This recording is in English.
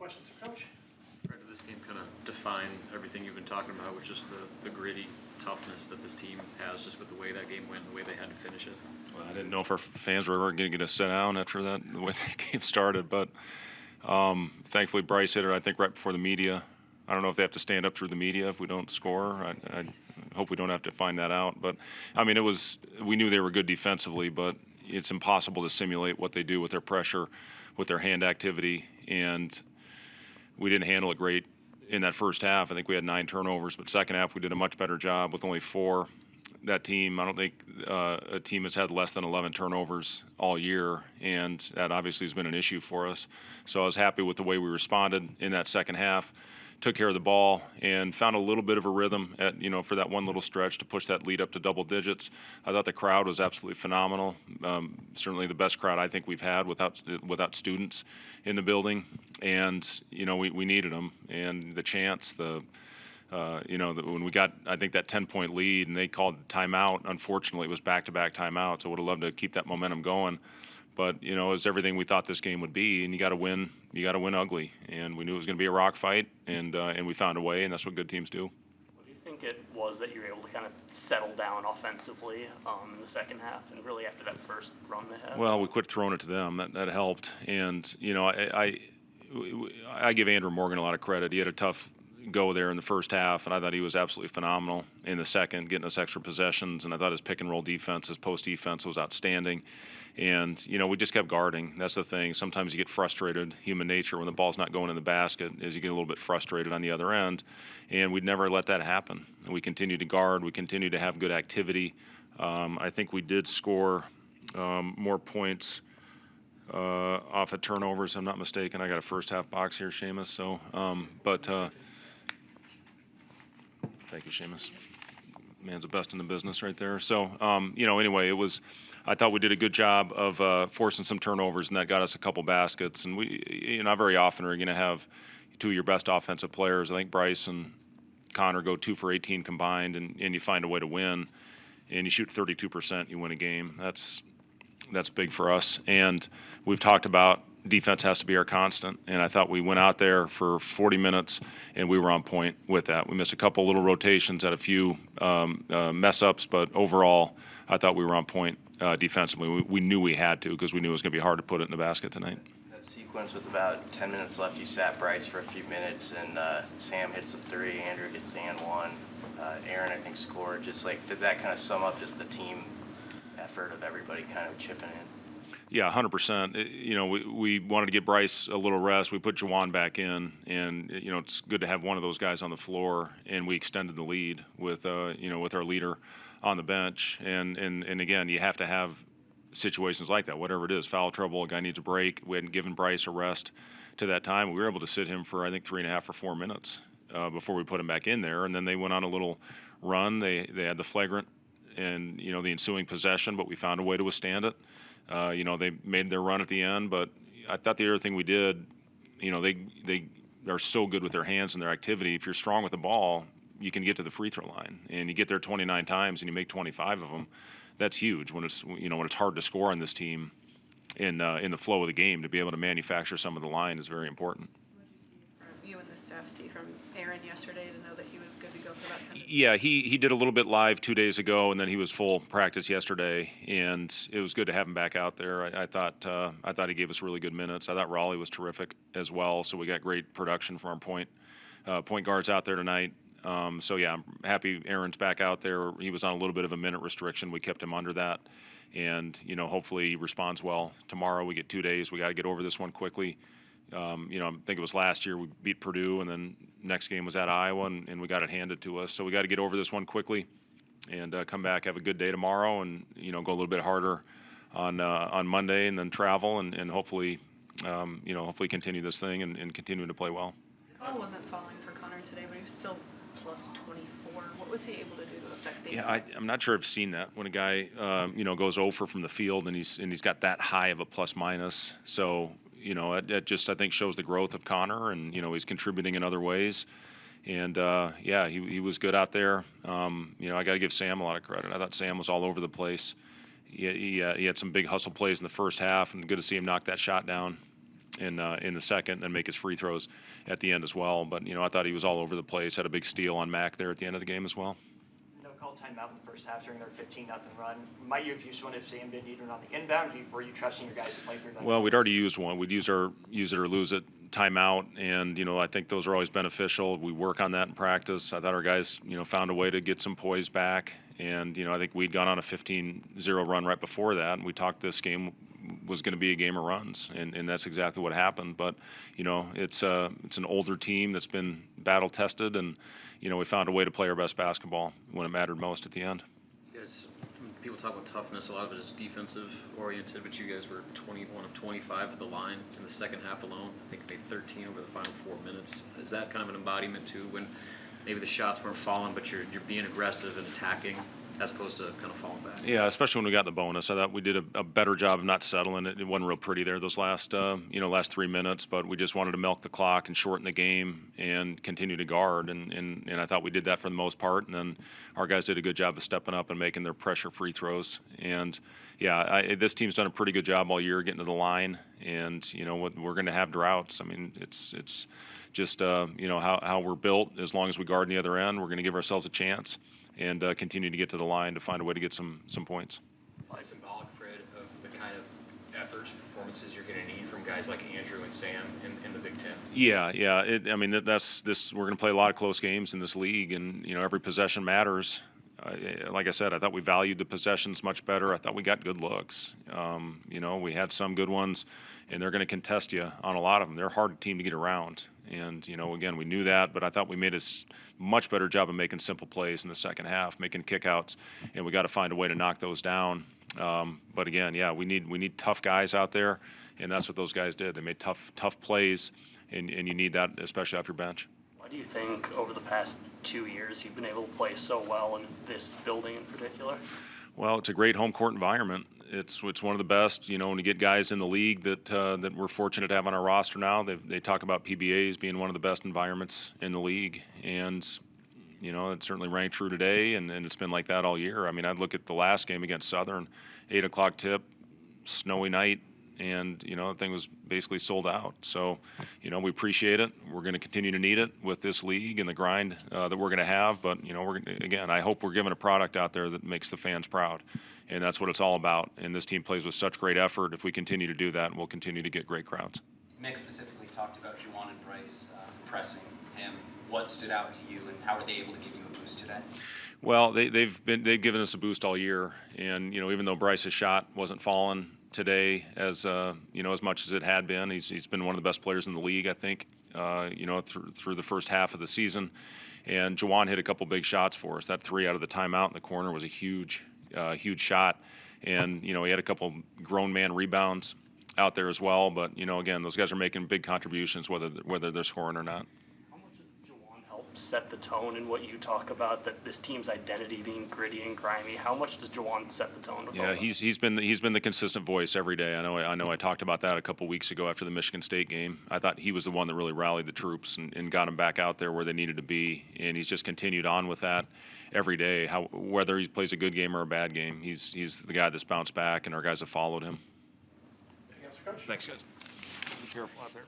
Questions for Coach? Fred, did this game kind of define everything you've been talking about, with just the gritty toughness that this team has, just with the way that game went, the way they had to finish it? Well, I didn't know if our fans were ever going to get a sit down after that, the way the game started, but thankfully Bryce hit it, I think, right before the media. I don't know if they have to stand up through the media if we don't score. I hope we don't have to find that out. But, I mean, we knew they were good defensively, but it's impossible to simulate what they do with their pressure, with their hand activity, and we didn't handle it great in that first half. I think we had 9 turnovers, but second half we did a much better job with only 4. That team, I don't think a team has had less than 11 turnovers all year, and that obviously has been an issue for us. So I was happy with the way we responded in that second half, took care of the ball, and found a little bit of a rhythm for that one little stretch to push that lead up to double digits. I thought the crowd was absolutely phenomenal. Certainly the best crowd I think we've had without students in the building, and we needed them, and the chance, when we got, I think, that 10-point lead and they called timeout, unfortunately it was back-to-back timeouts. I would have loved to keep that momentum going. But, it was everything we thought this game would be, and you got to win ugly. And we knew it was going to be a rock fight, and we found a way, and that's what good teams do. What do you think it was that you were able to kind of settle down offensively in the second half, and really after that first run they had? Well, we quit throwing it to them. That helped. And, I give Andrew Morgan a lot of credit. He had a tough go there in the first half, and I thought he was absolutely phenomenal in the second, getting us extra possessions, and I thought his pick-and-roll defense, his post defense was outstanding. And, we just kept guarding. That's the thing. Sometimes you get frustrated, human nature, when the ball's not going in the basket, is you get a little bit frustrated on the other end, and we'd never let that happen. And we continued to guard. We continued to have good activity. I think we did score more points off of turnovers, if I'm not mistaken. I got a first-half box here, Seamus, so, thank you, Seamus. Man's the best in the business right there. So, anyway, I thought we did a good job of forcing some turnovers, and that got us a couple baskets. And we, not very often are you going to have 2 of your best offensive players. I think Bryce and Connor go 2 for 18 combined, and you find a way to win. And you shoot 32%, you win a game. That's big for us. And we've talked about defense has to be our constant, and I thought we went out there for 40 minutes and we were on point with that. We missed a couple little rotations, had a few mess-ups, but overall I thought we were on point defensively. We knew we had to, because we knew it was going to be hard to put it in the basket tonight. That sequence with about 10 minutes left, you sat Bryce for a few minutes, and Sam hits a 3, Andrew gets the and 1, Aaron, I think, scored. Just did that kind of sum up just the team effort of everybody kind of chipping in? Yeah, 100%. We wanted to get Bryce a little rest. We put Jawan back in, and it's good to have one of those guys on the floor. And we extended the lead with our leader on the bench. And again, you have to have situations like that, whatever it is, foul trouble, a guy needs a break. We hadn't given Bryce a rest to that time. We were able to sit him for, I think, 3.5 or 4 minutes before we put him back in there. And then they went on a little run. They had the flagrant and the ensuing possession, but we found a way to withstand it. They made their run at the end, but I thought the other thing we did, they are so good with their hands and their activity. If you're strong with the ball, you can get to the free throw line, and you get there 29 times and you make 25 of them. That's huge when it's hard to score on this team in the flow of the game. To be able to manufacture some of the line is very important. What did you and the staff see from Aaron yesterday to know that he was good to go for about 10 minutes? Yeah, he did a little bit live 2 days ago, and then he was full practice yesterday, and it was good to have him back out there. I thought he gave us really good minutes. I thought Raleigh was terrific as well, so we got great production from our point guards out there tonight. So yeah, I'm happy Aaron's back out there. He was on a little bit of a minute restriction. We kept him under that, and hopefully he responds well tomorrow. We get 2 days. We got to get over this one quickly. I think it was last year we beat Purdue, and then next game was at Iowa, and we got it handed to us. So we got to get over this one quickly and come back, have a good day tomorrow, and go a little bit harder on Monday, and then travel and hopefully hopefully continue this thing and continue to play well. The ball wasn't falling for Connor today, but he was still plus 24. What was he able to do to affect things? Yeah, I'm not sure I've seen that when a guy goes over from the field and he's got that high of a plus minus. So it just, I think, shows the growth of Connor, and he's contributing in other ways. And he was good out there. I got to give Sam a lot of credit. I thought Sam was all over the place. He had some big hustle plays in the first half, and good to see him knock that shot down in the second, and make his free throws at the end as well. But I thought he was all over the place. Had a big steal on Mac there at the end of the game as well. No called timeout in the first half during their 15-0 run. Might you have used one if Sam didn't need one on the inbound? Were you trusting your guys to play through that? Well, we'd already used one. We'd use it or lose it timeout, and I think those are always beneficial. We work on that in practice. I thought our guys found a way to get some poise back, and I think we'd gone on a 15-0 run right before that, and we talked this game was going to be a game of runs, and that's exactly what happened. But it's an older team that's been battle tested, and we found a way to play our best basketball when it mattered most at the end. You guys, people talk about toughness. A lot of it is defensive oriented, but you guys were 21 of 25 at the line in the second half alone. I think you made 13 over the final 4 minutes. Is that kind of an embodiment too, when maybe the shots weren't falling, but you're being aggressive and attacking, as opposed to kind of falling back? Yeah, especially when we got the bonus. I thought we did a better job of not settling it. It wasn't real pretty there those last 3 minutes, but we just wanted to milk the clock and shorten the game and continue to guard. And I thought we did that for the most part. And then our guys did a good job of stepping up and making their pressure free throws. And yeah, this team's done a pretty good job all year getting to the line. And we're going to have droughts. I mean, it's just how we're built. As long as we guard on the other end, we're going to give ourselves a chance and continue to get to the line to find a way to get some points. Is it symbolic, Fred, of the kind of efforts, performances you're going to need from guys like Andrew and Sam in the Big Ten? Yeah. That's this. We're going to play a lot of close games in this league, and every possession matters. Like I said, I thought we valued the possessions much better. I thought we got good looks. We had some good ones, and they're going to contest you on a lot of them. They're a hard team to get around. And, again, we knew that, but I thought we made a much better job of making simple plays in the second half, making kickouts, and we got to find a way to knock those down. But again, we need tough guys out there, and that's what those guys did. They made tough plays, and you need that, especially off your bench. Why do you think over the past 2 years you've been able to play so well in this building in particular? Well, it's a great home court environment. It's one of the best, when you get guys in the league that we're fortunate to have on our roster now. They talk about PBAs being one of the best environments in the league, and it certainly rang true today, and it's been like that all year. I mean, I'd look at the last game against Southern, 8 o'clock tip, snowy night, and the thing was basically sold out. So we appreciate it. We're going to continue to need it with this league and the grind that we're going to have. But I hope we're giving a product out there that makes the fans proud, and that's what it's all about. And this team plays with such great effort. If we continue to do that, we'll continue to get great crowds. Mick specifically talked about Juwan and Bryce pressing him. What stood out to you, and how were they able to give you a boost today? Well, they've given us a boost all year, and even though Bryce's shot wasn't falling today as much as it had been, he's been one of the best players in the league, I think, through the first half of the season. And Juwan hit a couple big shots for us. That 3 out of the timeout in the corner was a huge shot, and he had a couple grown man rebounds out there as well. But again, those guys are making big contributions, whether they're scoring or not. How much does Juwan help set the tone in what you talk about, that this team's identity being gritty and grimy? How much does Juwan set the tone? Yeah, he's been the consistent voice every day. I know. I talked about that a couple weeks ago after the Michigan State game. I thought he was the one that really rallied the troops and got them back out there where they needed to be, and he's just continued on with that every day. Whether he plays a good game or a bad game, he's the guy that's bounced back, and our guys have followed him. Anything else for Coach? Thanks, guys. Be careful out there.